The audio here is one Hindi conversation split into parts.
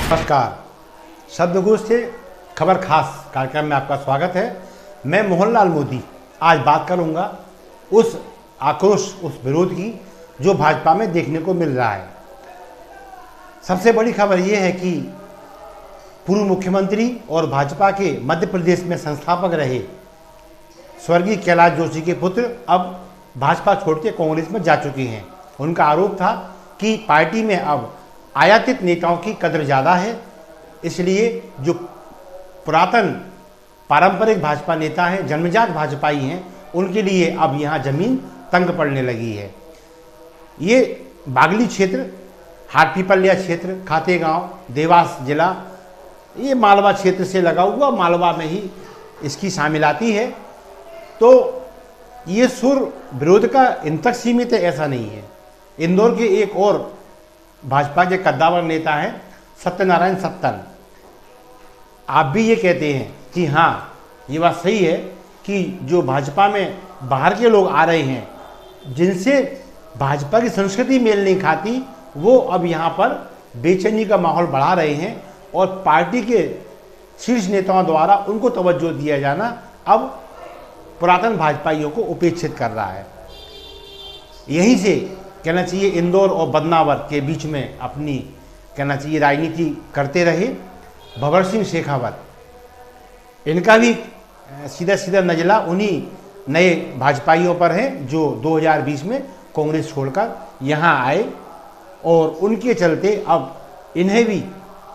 नमस्कार। शब्दकोश से खबर खास कार्यक्रम में आपका स्वागत है। मैं मोहनलाल मोदी आज बात करूंगा उस आक्रोश, उस विरोध की जो भाजपा में देखने को मिल रहा है। सबसे बड़ी खबर यह है कि पूर्व मुख्यमंत्री और भाजपा के मध्य प्रदेश में संस्थापक रहे स्वर्गीय कैलाश जोशी के पुत्र अब भाजपा छोड़ के कांग्रेस में जा चुके हैं। उनका आरोप था कि पार्टी में अब आयातित नेताओं की कदर ज़्यादा है, इसलिए जो पुरातन पारंपरिक भाजपा नेता हैं, जन्मजात भाजपाई हैं, उनके लिए अब यहाँ ज़मीन तंग पड़ने लगी है। ये बागली क्षेत्र, हाटपीपल्या क्षेत्र, खातेगांव, देवास जिला, ये मालवा क्षेत्र से लगा हुआ, मालवा में ही इसकी शामिल आती है। तो ये सुर विरोध का इन तक सीमित है ऐसा नहीं है। इंदौर के एक और भाजपा के कद्दावर नेता हैं सत्यनारायण सत्तन, आप भी ये कहते हैं कि हाँ, ये बात सही है कि जो भाजपा में बाहर के लोग आ रहे हैं, जिनसे भाजपा की संस्कृति मेल नहीं खाती, वो अब यहाँ पर बेचैनी का माहौल बढ़ा रहे हैं और पार्टी के शीर्ष नेताओं द्वारा उनको तवज्जो दिया जाना अब पुरातन भाजपाइयों को उपेक्षित कर रहा है। यहीं से कहना चाहिए इंदौर और बदनावर के बीच में अपनी कहना चाहिए राजनीति करते रहे भंवर सिंह शेखावत। इनका भी सीधा सीधा नजला उन्हीं नए भाजपाइयों पर है जो 2020 में कांग्रेस छोड़कर यहाँ आए और उनके चलते अब इन्हें भी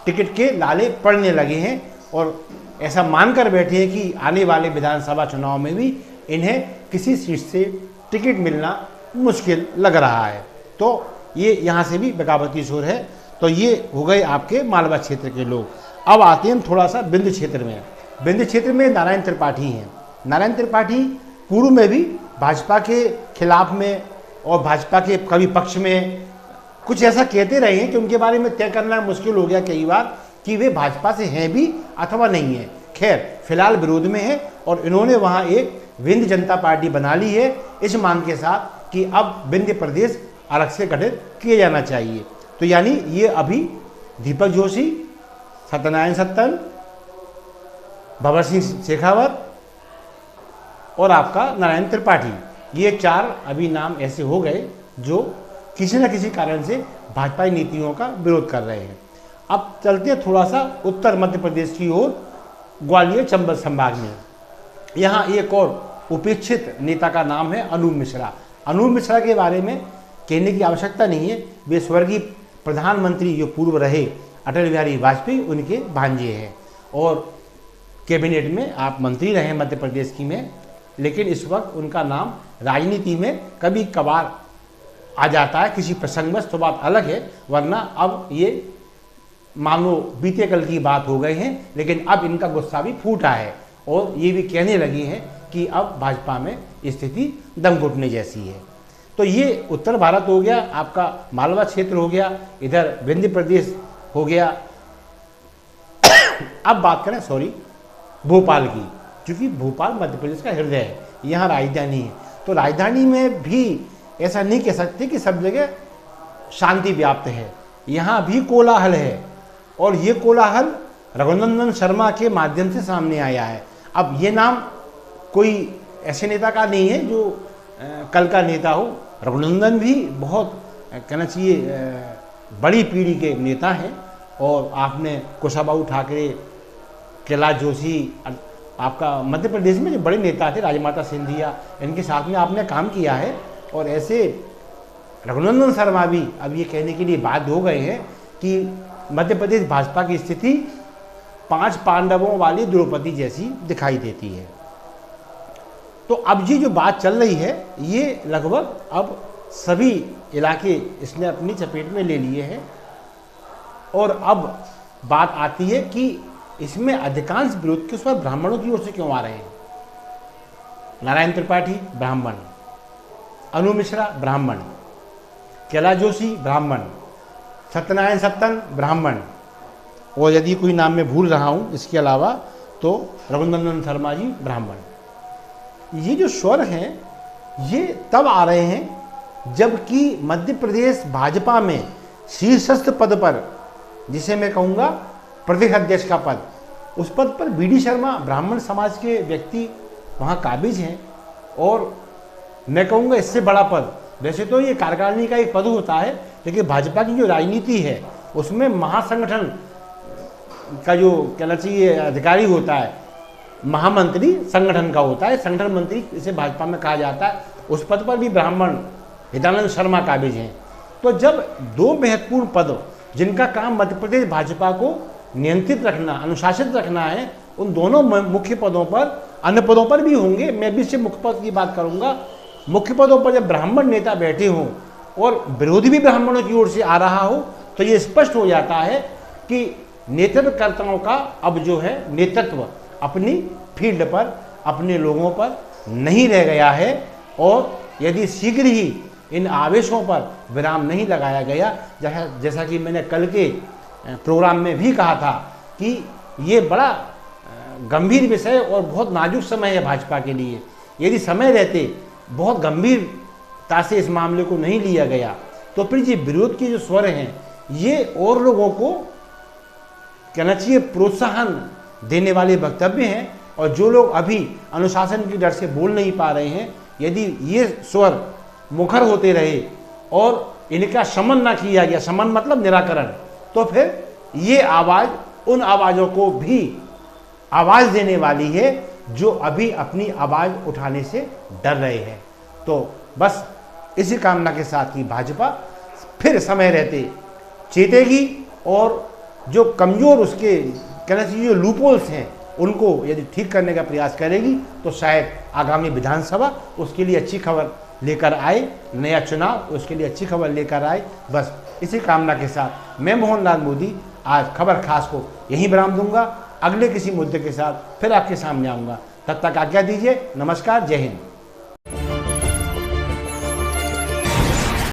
टिकट के लाले पड़ने लगे हैं और ऐसा मानकर बैठे हैं कि आने वाले विधानसभा चुनाव में भी इन्हें किसी सीट से टिकट मिलना मुश्किल लग रहा है। तो ये यहाँ से भी बगावती शोर है। तो ये हो गए आपके मालवा क्षेत्र के लोग। अब आते हैं थोड़ा सा बिंद क्षेत्र में। बिंद क्षेत्र में नारायण त्रिपाठी हैं। नारायण त्रिपाठी पूर्व में भी भाजपा के खिलाफ में और भाजपा के कभी पक्ष में कुछ ऐसा कहते रहे हैं कि उनके बारे में तय करना मुश्किल हो गया कई बार कि वे भाजपा से हैं भी अथवा नहीं है। खैर, फिलहाल विरोध में है और इन्होंने वहाँ एक विंध्य जनता पार्टी बना ली है इस मांग के साथ कि अब विंध्य प्रदेश अलग से गठित किया जाना चाहिए। तो यानी ये अभी दीपक जोशी, सत्यनारायण सत्तन, भंवर सिंह शेखावत और आपका नारायण त्रिपाठी, ये चार अभी नाम ऐसे हो गए जो किसी न किसी कारण से भाजपाई नीतियों का विरोध कर रहे हैं। अब चलते हैं थोड़ा सा उत्तर मध्य प्रदेश की ओर, ग्वालियर चंबल संभाग में। यहाँ एक और उपेक्षित नेता का नाम है अनूप मिश्रा। अनूप मिश्रा के बारे में कहने की आवश्यकता नहीं है। वे स्वर्गीय प्रधानमंत्री जो पूर्व रहे अटल बिहारी वाजपेयी, उनके भांजे हैं और कैबिनेट में आप मंत्री रहे मध्य प्रदेश की में, लेकिन इस वक्त उनका नाम राजनीति में कभी कभार आ जाता है किसी प्रसंगवश, तो बात अलग है, वरना अब ये मानो बीते कल की बात हो गई है। लेकिन अब इनका गुस्सा भी फूटा है और ये भी कहने लगी हैं कि अब भाजपा में स्थिति दम घुटने जैसी है। तो ये उत्तर भारत हो गया, आपका मालवा क्षेत्र हो गया, इधर विंध्य प्रदेश हो गया। अब बात करें भोपाल की, क्योंकि भोपाल मध्य प्रदेश का हृदय है, यहाँ राजधानी है। तो राजधानी में भी ऐसा नहीं कह सकते कि सब जगह शांति व्याप्त है, यहाँ भी कोलाहल है और ये कोलाहल रघुनंदन शर्मा के माध्यम से सामने आया है। अब ये नाम कोई ऐसे नेता का नहीं है जो कल का नेता हो। रघुनंदन भी बहुत कहना चाहिए बड़ी पीढ़ी के नेता हैं और आपने कुशाभाऊ ठाकरे, कैलाश जोशी, आपका मध्य प्रदेश में जो बड़े नेता थे राजमाता सिंधिया, इनके साथ में आपने काम किया है। और ऐसे रघुनंदन शर्मा भी अब ये कहने के लिए बाध्य हो गए हैं कि मध्य प्रदेश भाजपा की स्थिति 5 पांडवों वाली द्रौपदी जैसी दिखाई देती है। तो अब ये जो बात चल रही है ये लगभग अब सभी इलाके इसने अपनी चपेट में ले लिए हैं और अब बात आती है कि इसमें अधिकांश विरोध किस पर ब्राह्मणों की ओर से क्यों आ रहे हैं। नारायण त्रिपाठी ब्राह्मण, अनूप मिश्रा ब्राह्मण, कैलाश जोशी ब्राह्मण, सत्यनारायण सत्तन ब्राह्मण, और यदि कोई नाम मैं भूल रहा हूँ इसके अलावा तो रघुनंदन शर्मा जी ब्राह्मण। ये जो स्वर हैं ये तब आ रहे हैं जबकि मध्य प्रदेश भाजपा में शीर्षस्थ पद पर जिसे मैं कहूँगा प्रदेश अध्यक्ष का पद, उस पद पर बीडी शर्मा ब्राह्मण समाज के व्यक्ति वहाँ काबिज हैं। और मैं कहूँगा इससे बड़ा पद, वैसे तो ये कार्यकारिणी का एक पद होता है, लेकिन भाजपा की जो राजनीति है उसमें महासंगठन का जो कहना चाहिए अधिकारी होता है, महामंत्री संगठन का होता है, संगठन मंत्री इसे भाजपा में कहा जाता है। उस पद पर भी ब्राह्मण हितानंद शर्मा काबिज हैं। तो जब दो महत्वपूर्ण पद जिनका काम मध्य प्रदेश भाजपा को नियंत्रित रखना, अनुशासित रखना है, उन दोनों मुख्य पदों पर, अन्य पदों पर भी होंगे, मैं भी सिर्फ मुख्य पद की बात करूंगा, मुख्य पदों पर जब ब्राह्मण नेता बैठे हों और विरोधी भी ब्राह्मणों की ओर से आ रहा हो, तो ये स्पष्ट हो जाता है कि नेतृत्वकर्ताओं का अब जो है नेतृत्व अपनी फील्ड पर, अपने लोगों पर नहीं रह गया है। और यदि शीघ्र ही इन आवेशों पर विराम नहीं लगाया गया, जैसा कि मैंने कल के प्रोग्राम में भी कहा था कि ये बड़ा गंभीर विषय और बहुत नाजुक समय है भाजपा के लिए। यदि समय रहते बहुत गंभीरता से इस मामले को नहीं लिया गया, तो फिर ये विरोध के जो स्वर हैं ये और लोगों को कहना चाहिए प्रोत्साहन देने वाले वक्तव्य हैं। और जो लोग अभी अनुशासन की डर से बोल नहीं पा रहे हैं, यदि ये स्वर मुखर होते रहे और इनका शमन ना किया गया, शमन मतलब निराकरण, तो फिर ये आवाज़ उन आवाज़ों को भी आवाज़ देने वाली है जो अभी अपनी आवाज़ उठाने से डर रहे हैं। तो बस इसी कामना के साथ कि भाजपा फिर समय रहते चेतेगी और जो कमज़ोर उसके कहना चाहिए जो लूपहोल्स हैं उनको यदि ठीक करने का प्रयास करेगी, तो शायद आगामी विधानसभा उसके लिए अच्छी खबर लेकर आए, नया चुनाव उसके लिए अच्छी खबर लेकर आए। बस इसी कामना के साथ मैं मोहनलाल मोदी आज खबर खास को यहीं विराम दूंगा। अगले किसी मुद्दे के साथ फिर आपके सामने आऊँगा। तब तक आज्ञा दीजिए। नमस्कार, जय हिंद।